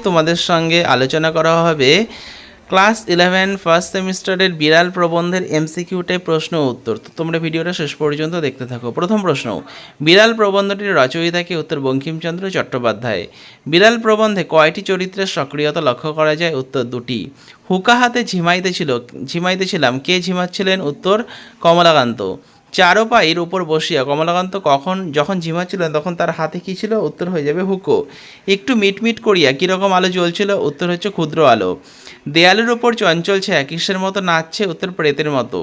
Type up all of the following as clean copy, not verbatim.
তোমাদের সঙ্গে আলোচনা করা হবে ক্লাস 11 ফার্স্ট সেমিস্টারের বিড়াল প্রবন্ধের এমসিকিউ টাইপ প্রশ্ন উত্তর। তো তোমরা ভিডিওটা শেষ পর্যন্ত দেখতে থাকো। প্রথম প্রশ্ন, বিড়াল প্রবন্ধটির রচয়িতা কে? উত্তর বঙ্কিমচন্দ্র চট্টোপাধ্যায়। বিড়াল প্রবন্ধে কয়টি চরিত্রের সক্রিয়তা লক্ষ্য করা যায়? উত্তর দুটি। হুকা হাতে ঝিমাইতেছিলাম, কে ঝিমাচ্ছিলেন? উত্তর কমলাকান্ত। চারপাইয়ের উপর বসিয়া কমলাকান্ত যখন ঝিমাচ্ছিলেন তখন তার হাতে কী ছিল? উত্তর হয়ে যাবে হুকো। একটু মিটমিট করিয়া কীরকম আলো জ্বলছিল? উত্তর হচ্ছে ক্ষুদ্র আলো। দেয়ালের ওপর চঞ্চল ছায়া কিসের মতো নাচছে? উত্তর প্রেতের মতো।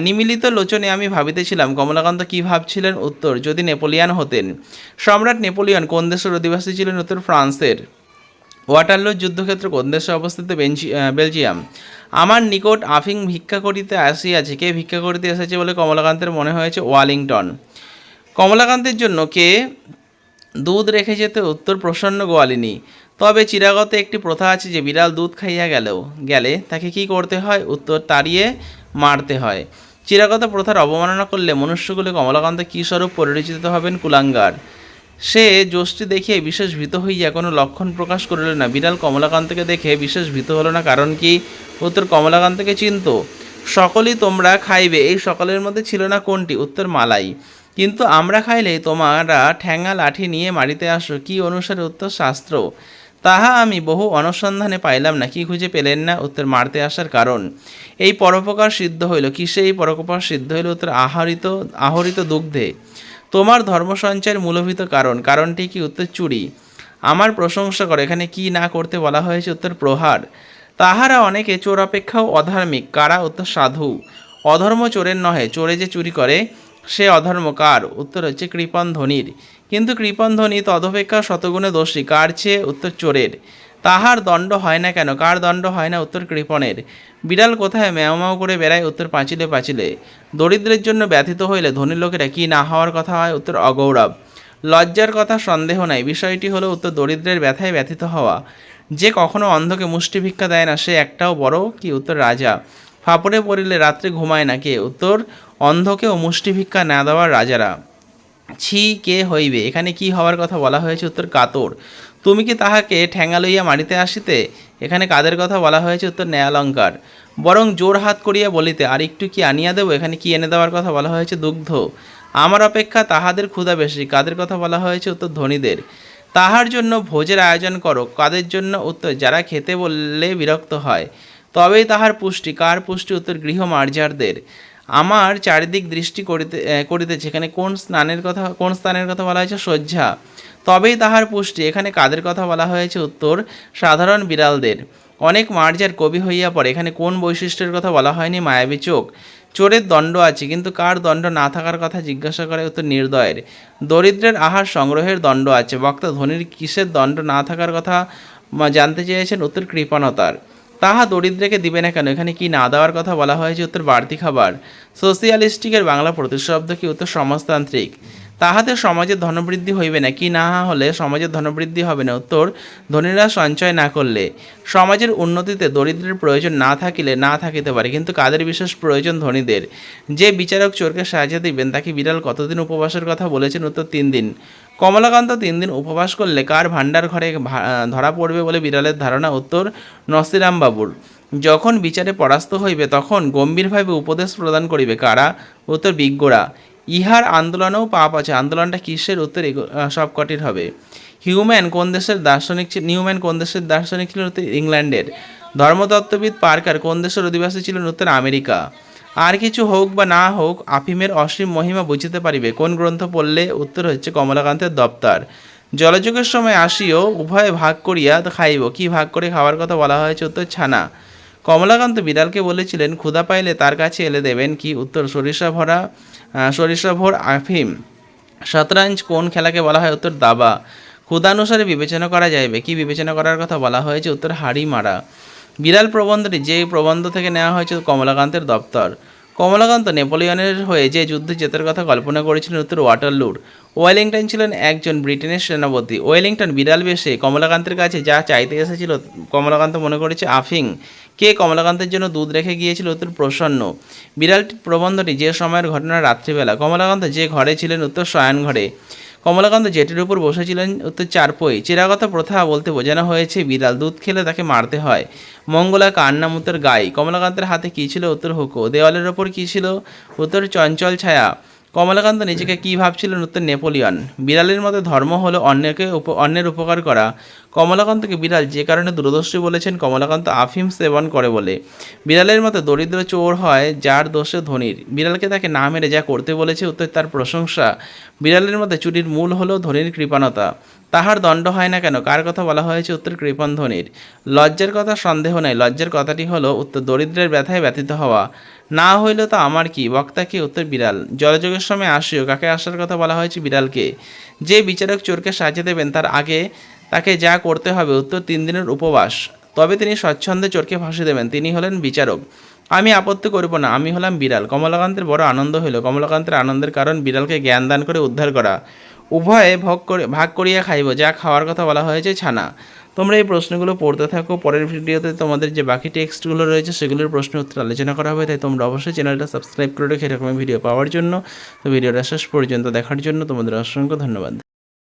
নিমিলিত লোচনে আমি ভাবিতেছিলাম, কমলাকান্ত কি ভাবছিলেন? উত্তর যদি নেপোলিয়ান হতেন। সম্রাট নেপোলিয়ন কোন দেশের অধিবাসী ছিলেন? উত্তর ফ্রান্সের। ওয়াটারলুর যুদ্ধক্ষেত্র কোন দেশে অবস্থিত? বেলজিয়াম। আমার নিকট আফিং ভিক্ষা করিতে আসিয়াছে, কে ভিক্ষা করিতে এসেছে বলে কমলাকান্তের মনে হয়েছে? ওয়ালিংটন। কমলাকান্তের জন্য কে দুধ রেখে যেতে? উত্তর প্রসন্ন গোয়ালিনী। তবে চিরাগত একটি প্রথা আছে যে বিড়াল দুধ খাইয়া গেলে তাকে কি করতে হয়? উত্তর তাড়িয়ে মারতে হয়। চিরাগত প্রথার অবমাননা করলে মনুষ্যগুলি কমলাকান্ত কী স্বরূপ পরিচিত হবেন? কুলাঙ্গার। সে যষ্টি দেখিয়ে বিশেষ ভীত হইয়া কোনো লক্ষণ প্রকাশ করিল না। বিড়াল কমলাকান্তকে দেখে বিশেষ ভীত হলো না, কারণ কি? উত্তর কমলাকান্তকে চিনত। সকলেই তোমরা খাইবে, এই সকলের মধ্যে ছিল না কোনটি? উত্তর মালাই। কিন্তু আমরা খাইলেই তোমরা ঠ্যাঙা লাঠি নিয়ে মারিতে আসো, কি অনুসারে? উত্তর শাস্ত্র। তাহা আমি বহু অনুসন্ধানে পাইলাম না, কি খুঁজে পেলেন না? উত্তর মারতে আসার কারণ। এই পরোপকার সিদ্ধ হইল, কিসে এই পরোপকার সিদ্ধ হইল? উত্তর আহরিত দুগ্ধে। তোমার ধর্ম সঞ্চয়ের মূলভূত কারণটি কি? উত্তর চুরি। আমার প্রশংসা করে, এখানে কি না করতে বলা হয়েছে? উত্তর প্রহার। তাহারা অনেকে চোর অপেক্ষাও অধার্মিক, কারা? উত্তর সাধু। অধর্ম চোরের নহে, চোরে যে চুরি করে সে অধর্ম, কার? উত্তর হচ্ছে কৃপণ ধনীর। কিন্তু কৃপণ ধনী তদপেক্ষা শতগুণে দোষী, কার চেয়ে? উত্তর চোরের। তাহার দণ্ড হয় না কেন? কার দণ্ড হয় না? উত্তর কৃপণের। বিড়াল কোথায় ম্যাও ম্যাও করে বেড়ায়? উত্তর পাঁচিলে পাঁচিলে। দরিদ্রের জন্য ব্যথিত হইলে ধনী লোকেরা কি না হওয়ার কথা হয়? উত্তর অগৌরব। লজ্জার কথা সন্দেহ নাই, বিষয়টি হলো উত্তর দরিদ্রের ব্যথায় ব্যথিত হওয়া। যে কখনো অন্ধকে মুষ্টি ভিক্ষা দেয় না সে একটাও বড় কি? উত্তর রাজা। ফাপড়ে পড়িলে রাত্রে ঘুমায় না, কে? উত্তর অন্ধকেও মুষ্টি ভিক্ষা না দেওয়ার রাজারা। ছি কে হইবে, এখানে কি হওয়ার কথা বলা হয়েছে? উত্তর কাতর। তুমি কি তাহাকে ঠ্যাঙা লইয়া মারিতে আসিতে, এখানে কাদের কথা বলা হয়েছে? উত্তর ন্যায়ালঙ্কার। বরং জোর হাত করিয়া বলিতে, আর একটু কি আনিয়া দেবো, এখানে কি এনে দেওয়ার কথা বলা হয়েছে? দুগ্ধ। আমার অপেক্ষা তাহাদের ক্ষুধা বেশি, কাদের কথা বলা হয়েছে? উত্তর ধনীদের। তাহার জন্য ভোজের আয়োজন করো, কাদের জন্য? উত্তর যারা খেতে বললে বিরক্ত হয়, তবেই তাহার পুষ্টি, কার পুষ্টি? উত্তর গৃহ মার্জারদের। আমার চারিদিক দৃষ্টি করিতেছে, এখানে কোন স্থানের কথা বলা হয়েছে? শয্যা। তবেই তাহার পুষ্টি, এখানে কাদের কথা বলা হয়েছে? উত্তর সাধারণ বিড়ালদের। অনেক মার্জার কবি হইয়া পড়ে, এখানে কোন বৈশিষ্ট্যের কথা বলা হয়নি? মায়াবী চোখ। চোরের দণ্ড আছে, কিন্তু কার দণ্ড না থাকার কথা জিজ্ঞাসা করে? উত্তর নির্দয়ের। দরিদ্রের আহার সংগ্রহের দণ্ড আছে, বক্তা ধনীর কিসের দণ্ড না থাকার কথা জানতে চেয়েছেন? উত্তর কৃপণতার। তাহা দরিদ্রকে দিবে না কেন, এখানে কি না দেওয়ার কথা বলা হয়েছে? উত্তর বাড়তি খাবার। সোশিয়ালিস্টিকের বাংলা প্রতিশব্দ কি? উত্তর সমাজতান্ত্রিক। তাহাতে সমাজের ধনবৃদ্ধি হইবে না, কি না হলে সমাজের ধনবৃদ্ধি হবে না? উত্তর ধনীরা সঞ্চয় না করলে। সমাজের উন্নতিতে দরিদ্রের প্রয়োজন না থাকিলে না থাকিতে পারে, কিন্তু কাদের বিশেষ প্রয়োজন? ধনীদের। যে বিচারক চোরকে সাহায্য দিবেন তাকে বিড়াল কতদিন উপবাসের কথা বলেছেন? উত্তর 3 দিন। কমলাকান্ত 3 দিন উপবাস করলে কার ভাণ্ডার ঘরে ধরা পড়বে বলে বিড়ালের ধারণা? উত্তর নসিরাম বাবুর। যখন বিচারে পরাস্ত হইবে তখন গম্ভীরভাবে উপদেশ প্রদান করিবে, কারা? উত্তর বিজ্ঞরা। ইহার আন্দোলনেও পাপ আছে, আন্দোলনটা কিসের? উত্তর সবকটির হবে। নিউম্যান কোন দেশের দার্শনিক ছিলেন? উত্তর ইংল্যান্ডের। ধর্মতত্ত্ববিদ পার্কার কোন দেশের অধিবাসী ছিলেন? উত্তর আমেরিকা। আর কিছু হোক বা না হোক আফিমের অসীম মহিমা বুঝিতে পারিবে কোন গ্রন্থ পড়লে? উত্তর হচ্ছে কমলাকান্তের দপ্তর। জলযোগের সময় আসিও উভয়ে ভাগ করিয়া খাইব, কি ভাগ করে খাওয়ার কথা বলা হয়েছে? উত্তর ছানা। কমলাকান্ত বিড়ালকে বলেছিলেন ক্ষুধা পাইলে তার কাছে এলে দেবেন কি? উত্তর সরিষা ভোর আফিম। শতরঞ্জ কোন খেলাকে বলা হয়? উত্তর দাবা। ক্ষুধানুসারে বিবেচনা করা যাইবে, কি বিবেচনা করার কথা বলা হয়েছে? উত্তর হাড়ি মারা। বিড়াল প্রবন্ধটি যে প্রবন্ধ থেকে নেওয়া হয়েছে? কমলাকান্তের দপ্তর। কমলাকান্ত নেপোলিয়নের হয়ে যে যুদ্ধে জেতার কথা কল্পনা করেছিলেন? উত্তর ওয়াটারলুর। ওয়েলিংটন ছিলেন একজন ব্রিটেনের সেনাপতি। ওয়েলিংটন বিড়াল বেশে কমলাকান্তের কাছে যা চাইতে এসেছিল কমলাকান্ত মনে করেছে আফিং। কে কমলাকান্তের জন্য দুধ রেখে গিয়েছিল? উত্তর প্রসন্ন। বিড়ালটি প্রবন্ধটি যে সময়ের ঘটনা? রাত্রিবেলা। কমলাকান্ত যে ঘরে ছিলেন? উত্তর শয়ন ঘরে। কমলাকান্ত জেটির উপর বসেছিলেন, উত্তর চারপই। চিরাগত প্রথা বলতে বোঝানো হয়েছে বিড়াল, দুধ খেলে তাকে মারতে হয়। মঙ্গলা কার নাম, উত্তর গাই। কমলাকান্তের হাতে কী ছিল, উত্তর হুঁকো। দেওয়ালের ওপর কী ছিল, উত্তর চঞ্চল ছায়া। কমলাকান্ত নিজেকে কী ভাবছিলেন, উত্তর নেপোলিয়ন। বিড়ালের মতো ধর্ম হলো অন্যের উপকার করা। কমলাকান্তকে বিড়াল যে কারণে দূরদর্শী বলেছেন, কমলাকান্ত আফিম সেবন করে বলে। বিড়ালের মতো দরিদ্র চোর হয় যার দোষে ধনীর। বিড়ালকে তাকে না মেরে যা করতে বলেছে, উত্তর তার প্রশংসা। বিড়ালের মধ্যে চুরির মূল হলো ধনীর কৃপণতা। তাহার দণ্ড হয় না কেন, কার কথা বলা হয়েছে, উত্তর কৃপণ ধনীর। লজ্জার কথা সন্দেহ নাই, লজ্জার কথাটি হলো উত্তর দরিদ্রের ব্যথায় ব্যথিত হওয়া। না হইল তো আমার কি, বক্তা কি, উত্তর বিড়াল। জলযোগের সময় আসিও, কাকে আসার কথা বলা হয়েছে, বিড়ালকে। যে বিচারক চোরকে সাজিয়ে দেবেন তার আগে তাকে যা করতে হবে, উত্তর 3 দিনের উপবাস। তবে তিনি স্বচ্ছন্দে চোরকে ফাঁসি দেবেন, তিনি হলেন বিচারক। আমি আপত্তি করিব না, আমি হলাম বিড়াল। কমলাকান্তের বড় আনন্দ হইল। কমলাকান্তের আনন্দের কারণ বিড়ালকে জ্ঞান দান করে উদ্ধার করা। উভয়ে ভাগ করিয়া খাইব, যা খাওয়ার কথা বলা হয়েছে, ছানা। তোমরা এই প্রশ্নগুলো পড়তে থাকো, পরের ভিডিওতে তোমাদের যে বাকি টেক্সটগুলো রয়েছে সেগুলোর প্রশ্ন উত্তর আলোচনা করা হবে, তাই তোমরা অবশ্যই চ্যানেলটা সাবস্ক্রাইব করে রেখে এরকম ভিডিও পাওয়ার জন্য। তো ভিডিওটা শেষ পর্যন্ত দেখার জন্য তোমাদের অসংখ্য ধন্যবাদ।